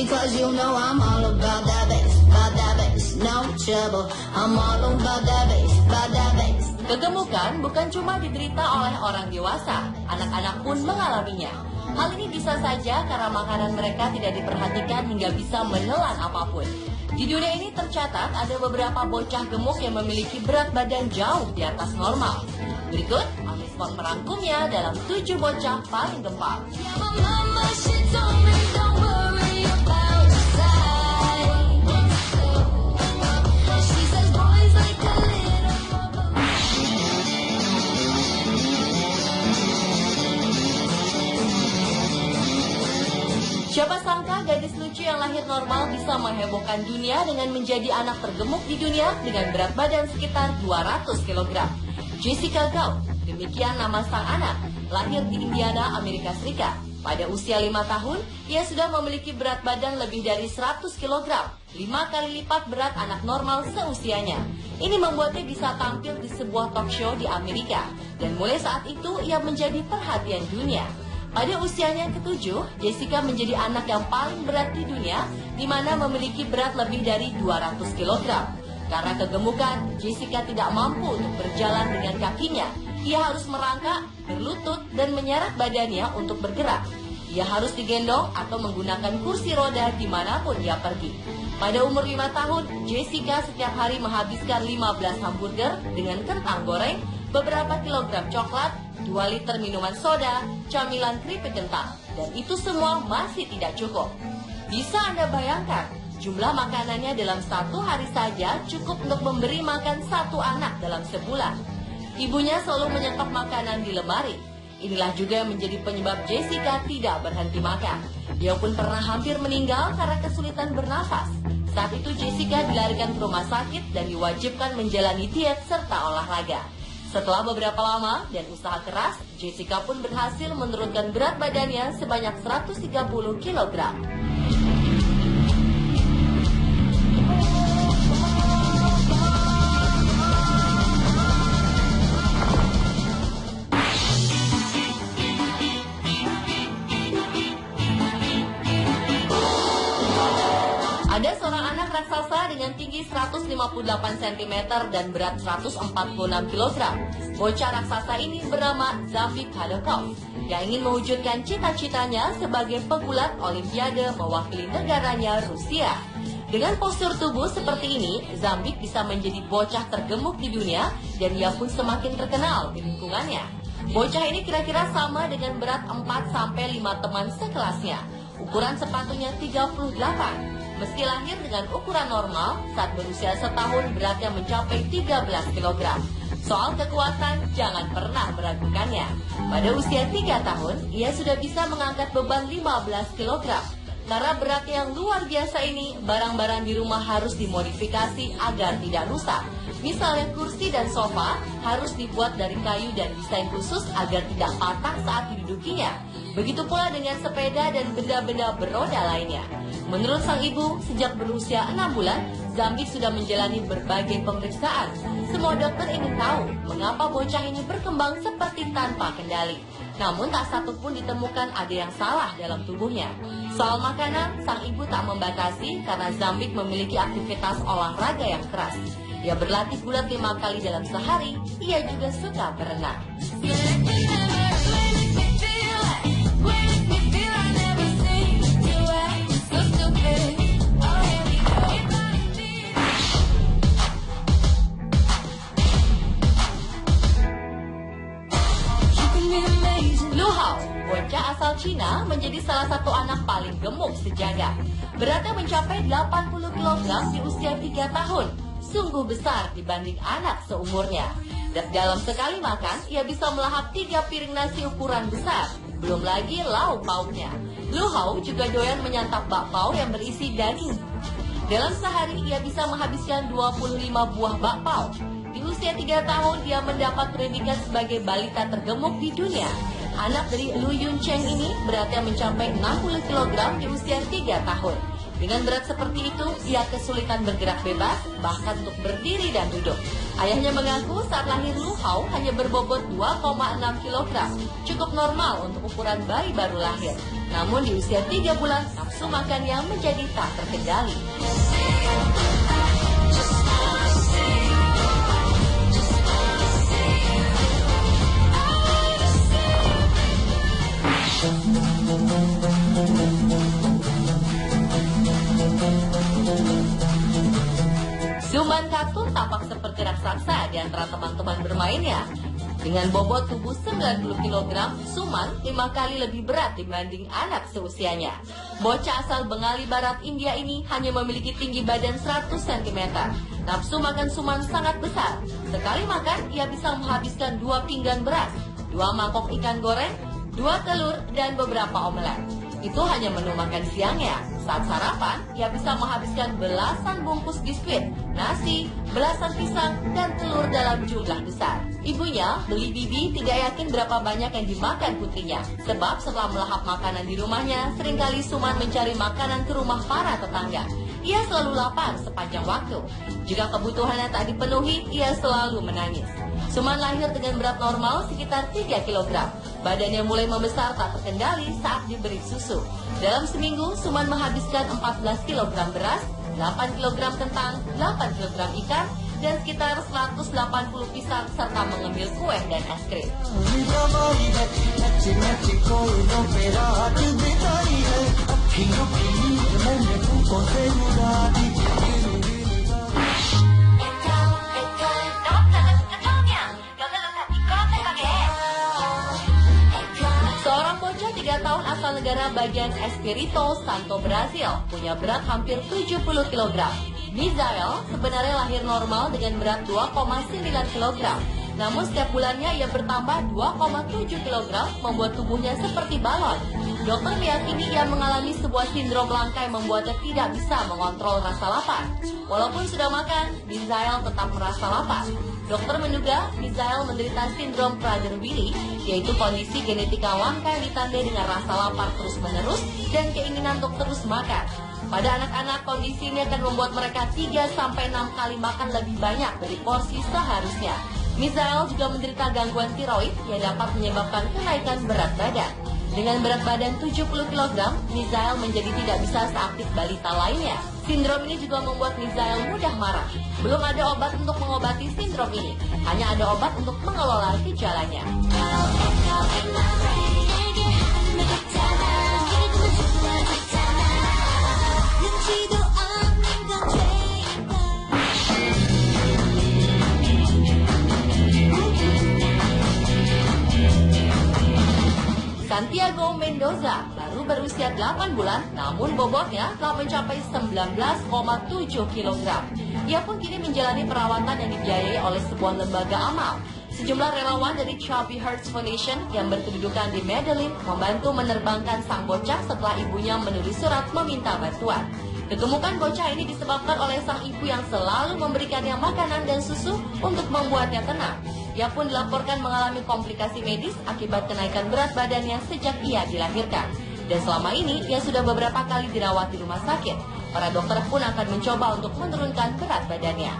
because you know I'm all about that bass, no trouble. I'm all about that bass. Kegemukan bukan cuma diderita oleh orang dewasa, anak-anak pun mengalaminya. Hal ini bisa saja karena makanan mereka tidak diperhatikan hingga bisa menelan apapun. Di dunia ini tercatat ada beberapa bocah gemuk yang memiliki berat badan jauh di atas normal. Berikut, Amisport merangkumnya dalam 7 bocah paling gempal. Siapa sangka gadis lucu yang lahir normal bisa menghebohkan dunia dengan menjadi anak tergemuk di dunia dengan berat badan sekitar 200 kg. Jessica Gaut, demikian nama sang anak, lahir di Indiana, Amerika Serikat. Pada usia 5 tahun, ia sudah memiliki berat badan lebih dari 100 kg, 5 kali lipat berat anak normal seusianya. Ini membuatnya bisa tampil di sebuah talk show di Amerika, dan mulai saat itu ia menjadi perhatian dunia. Pada usianya ke-7, Jessica menjadi anak yang paling berat di dunia, di mana memiliki berat lebih dari 200 kg. Karena kegemukan, Jessica tidak mampu untuk berjalan dengan kakinya. Ia harus merangkak, berlutut, dan menyeret badannya untuk bergerak. Ia harus digendong atau menggunakan kursi roda dimanapun ia pergi. Pada umur 5 tahun, Jessica setiap hari menghabiskan 15 hamburger dengan kentang goreng, beberapa kilogram coklat, 2 liter minuman soda, camilan keripik kentang, dan itu semua masih tidak cukup. Bisa Anda bayangkan, jumlah makanannya dalam 1 hari saja cukup untuk memberi makan 1 anak dalam sebulan. Ibunya selalu menyetok makanan di lemari. Inilah juga yang menjadi penyebab Jessica tidak berhenti makan. Dia pun pernah hampir meninggal karena kesulitan bernafas. Saat itu Jessica dilarikan ke rumah sakit dan diwajibkan menjalani diet serta olahraga. Setelah beberapa lama dan usaha keras, Jessica pun berhasil menurunkan berat badannya sebanyak 130 kg. Ada seorang anak raksasa dengan tinggi 158 cm dan berat 146 kg. Bocah raksasa ini bernama Zambik Hadokov yang ingin mewujudkan cita-citanya sebagai pegulat Olimpiade mewakili negaranya Rusia. Dengan postur tubuh seperti ini, Zambik bisa menjadi bocah tergemuk di dunia dan ia pun semakin terkenal di lingkungannya. Bocah ini kira-kira sama dengan berat 4-5 teman sekelasnya. Ukuran sepatunya 38. Meski lahir dengan ukuran normal, saat berusia setahun beratnya mencapai 13 kg. Soal kekuatan, jangan pernah meragukannya. Pada usia 3 tahun, ia sudah bisa mengangkat beban 15 kg. Karena beratnya yang luar biasa ini, barang-barang di rumah harus dimodifikasi agar tidak rusak. Misalnya kursi dan sofa harus dibuat dari kayu dan desain khusus agar tidak patah saat didudukinya. Begitu pula dengan sepeda dan benda-benda beroda lainnya. Menurut sang ibu, sejak berusia 6 bulan, Zambik sudah menjalani berbagai pemeriksaan. Semua dokter ingin tahu mengapa bocah ini berkembang seperti tanpa kendali. Namun tak satu pun ditemukan ada yang salah dalam tubuhnya. Soal makanan, sang ibu tak membatasi karena Zambik memiliki aktivitas olahraga yang keras. Ia berlatih bulat 5 kali dalam sehari, ia juga suka berenang. Lu Hao, bocah asal Cina, menjadi salah satu anak paling gemuk sejagat. Beratnya mencapai 80 kg di usia 3 tahun. Sungguh besar dibanding anak seumurnya. Dan dalam sekali makan, ia bisa melahap 3 piring nasi ukuran besar. Belum lagi lauk pauknya. Lu Hao juga doyan menyantap bakpao yang berisi daging. Dalam sehari, ia bisa menghabiskan 25 buah bakpao. Di usia 3 tahun, ia mendapat predikat sebagai balita tergemuk di dunia. Anak dari Lu Yun Cheng ini beratnya mencapai 60 kg di usia 3 tahun. Dengan berat seperti itu, ia kesulitan bergerak bebas, bahkan untuk berdiri dan duduk. Ayahnya mengaku saat lahir Lu Hao hanya berbobot 2,6 kg, cukup normal untuk ukuran bayi baru lahir. Namun di usia 3 bulan, nafsu makannya menjadi tak terkendali. Suman Katun tampak seperti raksasa di antara teman-teman bermainnya. Dengan bobot tubuh 90 kg, Suman 5 kali lebih berat dibanding anak seusianya. Bocah asal Bengali Barat India ini hanya memiliki tinggi badan 100 cm. Nafsu makan Suman sangat besar. Sekali makan, ia bisa menghabiskan 2 pinggan beras, 2 mangkok ikan goreng, 2 telur, dan beberapa omelet. Itu hanya menu makan siangnya. Saat sarapan, ia bisa menghabiskan belasan bungkus biskuit, nasi, belasan pisang, dan telur dalam jumlah besar. Ibunya, Beli Bibi, tidak yakin berapa banyak yang dimakan putrinya. Sebab setelah melahap makanan di rumahnya, seringkali Suman mencari makanan ke rumah para tetangga. Ia selalu lapar sepanjang waktu. Jika kebutuhannya tak dipenuhi, ia selalu menangis. Suman lahir dengan berat normal sekitar 3 kg. Badannya mulai membesar tak terkendali saat diberi susu. Dalam seminggu, Suman menghabiskan 14 kg beras, 8 kg kentang, 8 kg ikan, dan sekitar 180 pisang serta mengemil kue dan es krim. Seorang bocah 3 tahun asal negara bagian Espírito Santo, Brasil, punya berat hampir 70 kg. Misael sebenarnya lahir normal dengan berat 2,9 kg. Namun setiap bulannya ia bertambah 2,7 kg, membuat tubuhnya seperti balon. Dokter meyakini ia mengalami sebuah sindrom langka yang membuatnya tidak bisa mengontrol rasa lapar. Walaupun sudah makan, Misael tetap merasa lapar. Dokter menduga Misael menderita sindrom Prader-Willi, yaitu kondisi genetika langka yang ditandai dengan rasa lapar terus-menerus dan keinginan untuk terus makan. Pada anak-anak, kondisi ini akan membuat mereka 3-6 kali makan lebih banyak dari porsi seharusnya. Misael juga menderita gangguan tiroid yang dapat menyebabkan kenaikan berat badan. Dengan berat badan 70 kg, Misael menjadi tidak bisa seaktif balita lainnya. Sindrom ini juga membuat Misael mudah marah. Belum ada obat untuk mengobati sindrom ini, hanya ada obat untuk mengelola gejalanya. Santiago Mendoza baru berusia 8 bulan, namun bobotnya telah mencapai 19,7 kg. Ia pun kini menjalani perawatan yang dibiayai oleh sebuah lembaga amal. Sejumlah relawan dari Chubby Hearts Foundation yang berkedudukan di Medellin membantu menerbangkan sang bocah setelah ibunya menulis surat meminta bantuan. Kegemukan bocah ini disebabkan oleh sang ibu yang selalu memberikannya makanan dan susu untuk membuatnya tenang. Ia pun dilaporkan mengalami komplikasi medis akibat kenaikan berat badannya sejak ia dilahirkan. Dan selama ini, ia sudah beberapa kali dirawat di rumah sakit. Para dokter pun akan mencoba untuk menurunkan berat badannya.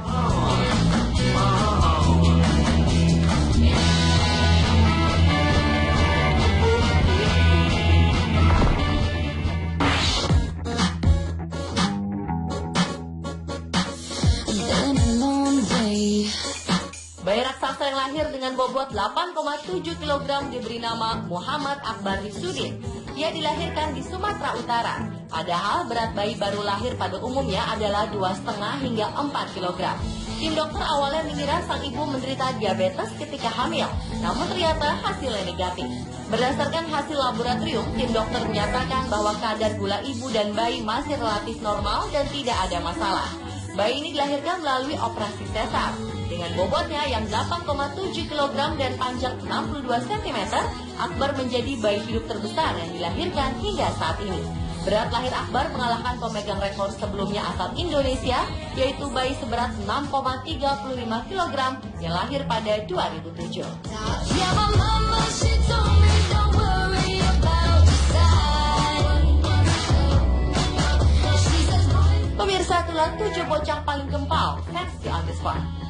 Bayi raksasa yang lahir dengan bobot 8,7 kg diberi nama Muhammad Akbar Hisudin. Ia dilahirkan di Sumatera Utara. Padahal berat bayi baru lahir pada umumnya adalah 2,5 hingga 4 kg. Tim dokter awalnya mengira sang ibu menderita diabetes ketika hamil, namun ternyata hasilnya negatif. Berdasarkan hasil laboratorium, tim dokter menyatakan bahwa kadar gula ibu dan bayi masih relatif normal dan tidak ada masalah. Bayi ini dilahirkan melalui operasi sesar. Dengan bobotnya yang 8,7 kg dan panjang 62 cm, Akbar menjadi bayi hidup terbesar yang dilahirkan hingga saat ini. Berat lahir Akbar mengalahkan pemegang rekor sebelumnya asal Indonesia, yaitu bayi seberat 6,35 kg yang lahir pada 2007. Pemirsa, itulah 7 bocah paling gempal versi On The Spot.